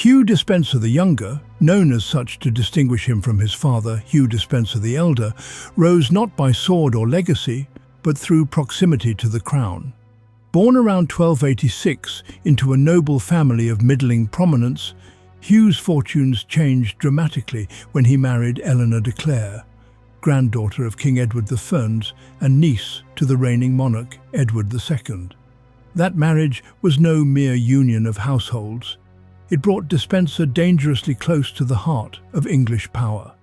Hugh Despenser the Younger, known as such to distinguish him from his father, Hugh Despenser the Elder, rose not by sword or legacy, but through proximity to the crown. Born around 1286 into a noble family of middling prominence, Hugh's fortunes changed dramatically when he married Eleanor de Clare, granddaughter of King Edward I and niece to the reigning monarch Edward II. That marriage was no mere union of households. It brought Despenser dangerously close to the heart of English power.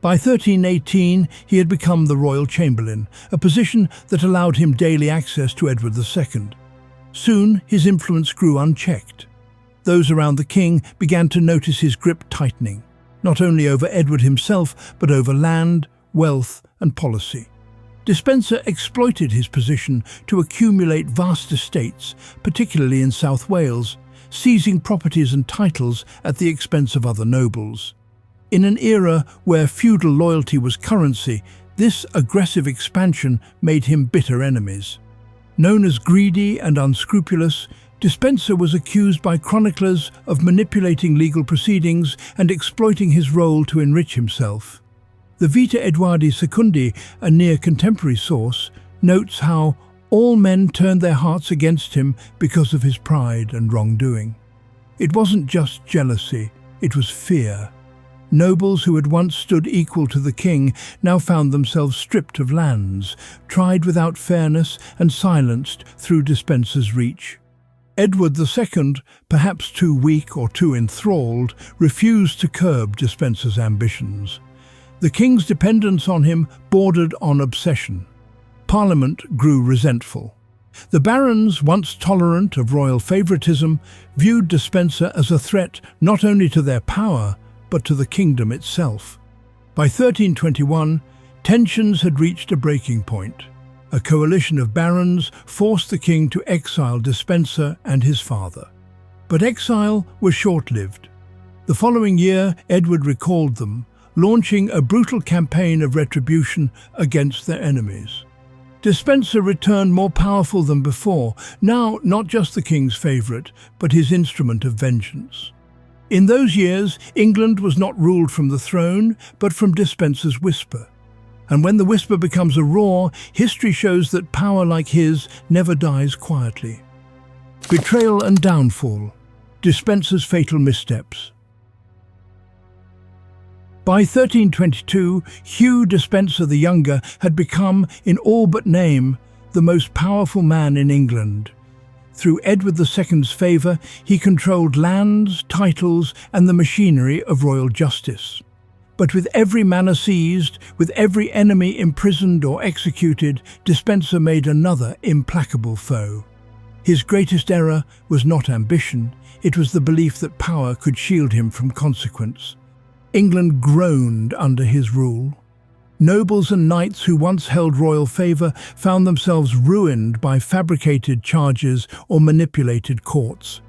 By 1318, he had become the royal chamberlain, a position that allowed him daily access to Edward II. Soon, his influence grew unchecked. Those around the king began to notice his grip tightening, not only over Edward himself, but over land, wealth, and policy. Despenser exploited his position to accumulate vast estates, particularly in South Wales, seizing properties and titles at the expense of other nobles. In an era where feudal loyalty was currency, this aggressive expansion made him bitter enemies. Known as greedy and unscrupulous, Despenser was accused by chroniclers of manipulating legal proceedings and exploiting his role to enrich himself. The Vita Edwardi Secundi, a near-contemporary source, notes how all men turned their hearts against him because of his pride and wrongdoing. It wasn't just jealousy, it was fear. Nobles who had once stood equal to the king now found themselves stripped of lands, tried without fairness and silenced through Despenser's reach. Edward II, perhaps too weak or too enthralled, refused to curb Despenser's ambitions. The king's dependence on him bordered on obsession. Parliament grew resentful. The barons, once tolerant of royal favoritism, viewed Despenser as a threat not only to their power, but to the kingdom itself. By 1321, tensions had reached a breaking point. A coalition of barons forced the king to exile Despenser and his father. But exile was short-lived. The following year, Edward recalled them, launching a brutal campaign of retribution against their enemies. Despenser returned more powerful than before, now not just the king's favourite, but his instrument of vengeance. In those years, England was not ruled from the throne, but from Despenser's whisper. And when the whisper becomes a roar, history shows that power like his never dies quietly. Betrayal and downfall. Despenser's fatal missteps. By 1322, Hugh Despenser the Younger had become, in all but name, the most powerful man in England. Through Edward II's favour, he controlled lands, titles, and the machinery of royal justice. But with every manor seized, with every enemy imprisoned or executed, Despenser made another implacable foe. His greatest error was not ambition, it was the belief that power could shield him from consequence. England groaned under his rule. Nobles and knights who once held royal favour found themselves ruined by fabricated charges or manipulated courts.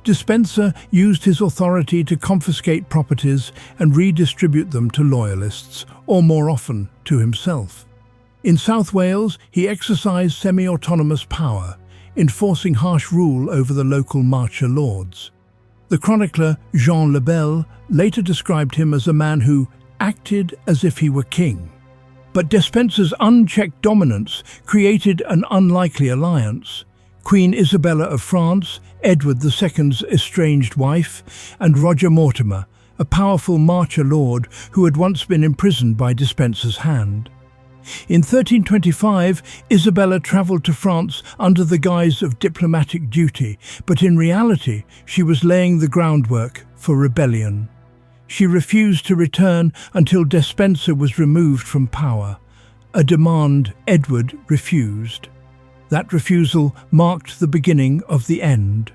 Despenser used his authority to confiscate properties and redistribute them to loyalists, or more often, to himself. In South Wales, he exercised semi-autonomous power, enforcing harsh rule over the local marcher lords. The chronicler Jean Lebel later described him as a man who acted as if he were king. But Despenser's unchecked dominance created an unlikely alliance. Queen Isabella of France, Edward II's estranged wife, and Roger Mortimer, a powerful marcher lord who had once been imprisoned by Despenser's hand. In 1325, Isabella travelled to France under the guise of diplomatic duty, but in reality she was laying the groundwork for rebellion. She refused to return until Despenser was removed from power, a demand Edward refused. That refusal marked the beginning of the end.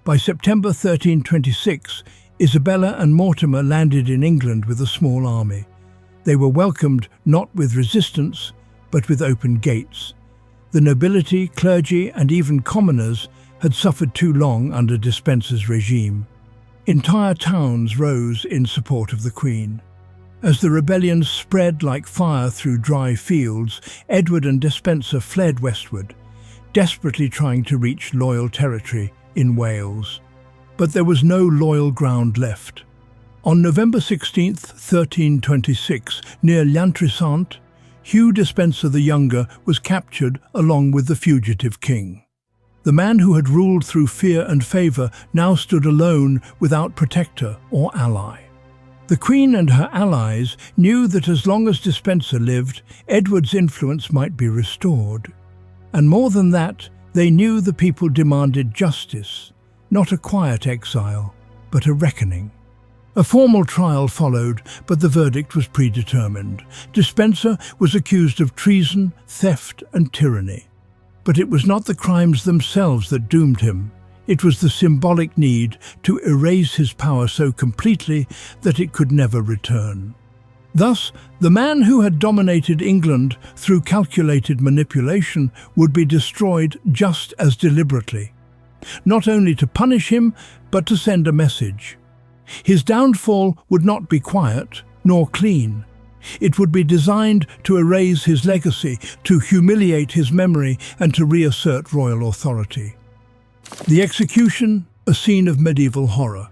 By September 1326, Isabella and Mortimer landed in England with a small army. They were welcomed not with resistance, but with open gates. The nobility, clergy, and even commoners had suffered too long under Despenser's regime. Entire towns rose in support of the Queen. As the rebellion spread like fire through dry fields, Edward and Despenser fled westward, desperately trying to reach loyal territory in Wales. but there was no loyal ground left. On November 16, 1326, near Treason, Hugh Despenser the Younger was captured along with the fugitive king. The man who had ruled through fear and favour now stood alone without protector or ally. The Queen and her allies knew that as long as Despenser lived, Edward's influence might be restored. And more than that, they knew the people demanded justice, not a quiet exile, but a reckoning. A formal trial followed, but the verdict was predetermined. Despenser was accused of treason, theft and tyranny. But it was not the crimes themselves that doomed him. It was the symbolic need to erase his power so completely that it could never return. Thus, the man who had dominated England through calculated manipulation would be destroyed just as deliberately, not only to punish him, but to send a message. His downfall would not be quiet nor clean. It would be designed to erase his legacy, to humiliate his memory, and to reassert royal authority. The execution, a scene of medieval horror.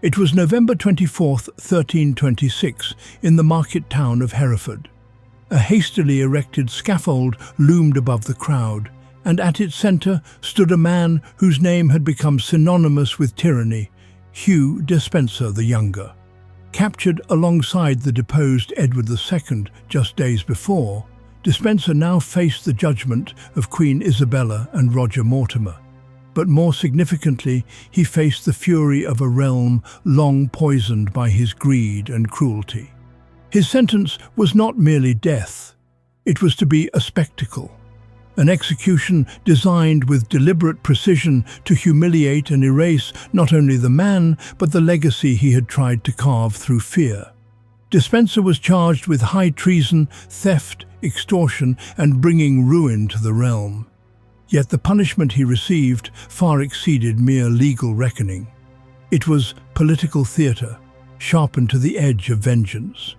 It was November 24, 1326, in the market town of Hereford. A hastily erected scaffold loomed above the crowd, and at its centre stood a man whose name had become synonymous with tyranny, Hugh Despenser the Younger. Captured alongside the deposed Edward II just days before, Despenser now faced the judgment of Queen Isabella and Roger Mortimer. But more significantly, he faced the fury of a realm long poisoned by his greed and cruelty. His sentence was not merely death. It was to be a spectacle. An execution designed with deliberate precision to humiliate and erase not only the man, but the legacy he had tried to carve through fear. Despenser was charged with high treason, theft, extortion, and bringing ruin to the realm. Yet the punishment he received far exceeded mere legal reckoning. It was political theatre, sharpened to the edge of vengeance.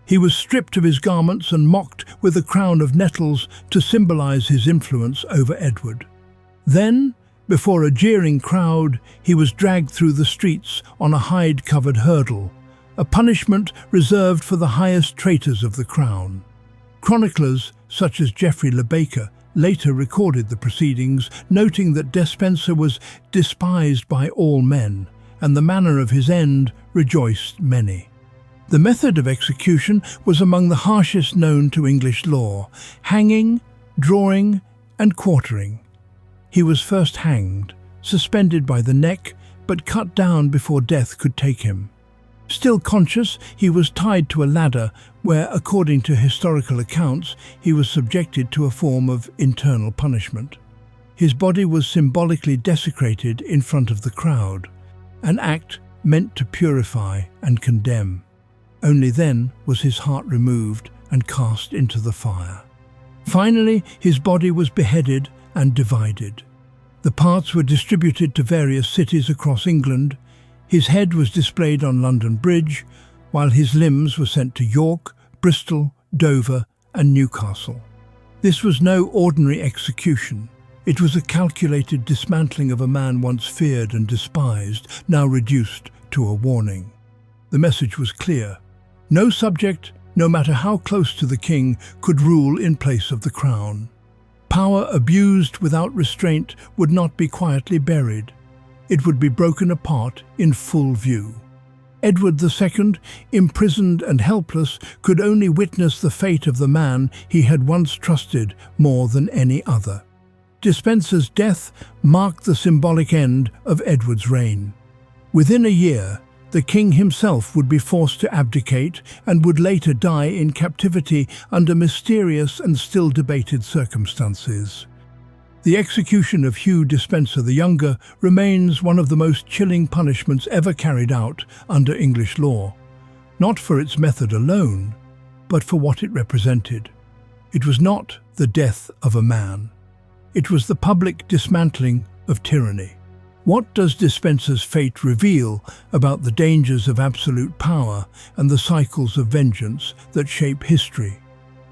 He was stripped of his garments and mocked with a crown of nettles to symbolize his influence over Edward. Then, before a jeering crowd, he was dragged through the streets on a hide-covered hurdle, a punishment reserved for the highest traitors of the crown. Chroniclers, such as Geoffrey Le Baker, later recorded the proceedings, noting that Despenser was despised by all men, and the manner of his end rejoiced many. The method of execution was among the harshest known to English law: hanging, drawing, and quartering. He was first hanged, suspended by the neck, but cut down before death could take him. Still conscious, he was tied to a ladder where, according to historical accounts, he was subjected to a form of internal punishment. His body was symbolically desecrated in front of the crowd, an act meant to purify and condemn. Only then was his heart removed and cast into the fire. Finally, his body was beheaded and divided. The parts were distributed to various cities across England. His head was displayed on London Bridge, while his limbs were sent to York, Bristol, Dover, and Newcastle. This was no ordinary execution. It was a calculated dismantling of a man once feared and despised, now reduced to a warning. The message was clear. No subject, no matter how close to the king, could rule in place of the crown. Power abused without restraint would not be quietly buried. It would be broken apart in full view. Edward II, imprisoned and helpless, could only witness the fate of the man he had once trusted more than any other. Despenser's death marked the symbolic end of Edward's reign. Within a year, the king himself would be forced to abdicate and would later die in captivity under mysterious and still debated circumstances. The execution of Hugh Despenser the Younger remains one of the most chilling punishments ever carried out under English law, not for its method alone, but for what it represented. It was not the death of a man. It was the public dismantling of tyranny. What does Despenser's fate reveal about the dangers of absolute power and the cycles of vengeance that shape history?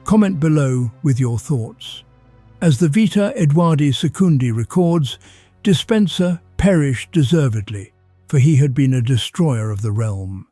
Comment below with your thoughts. As the Vita Edwardi Secundi records, Despenser perished deservedly, for he had been a destroyer of the realm.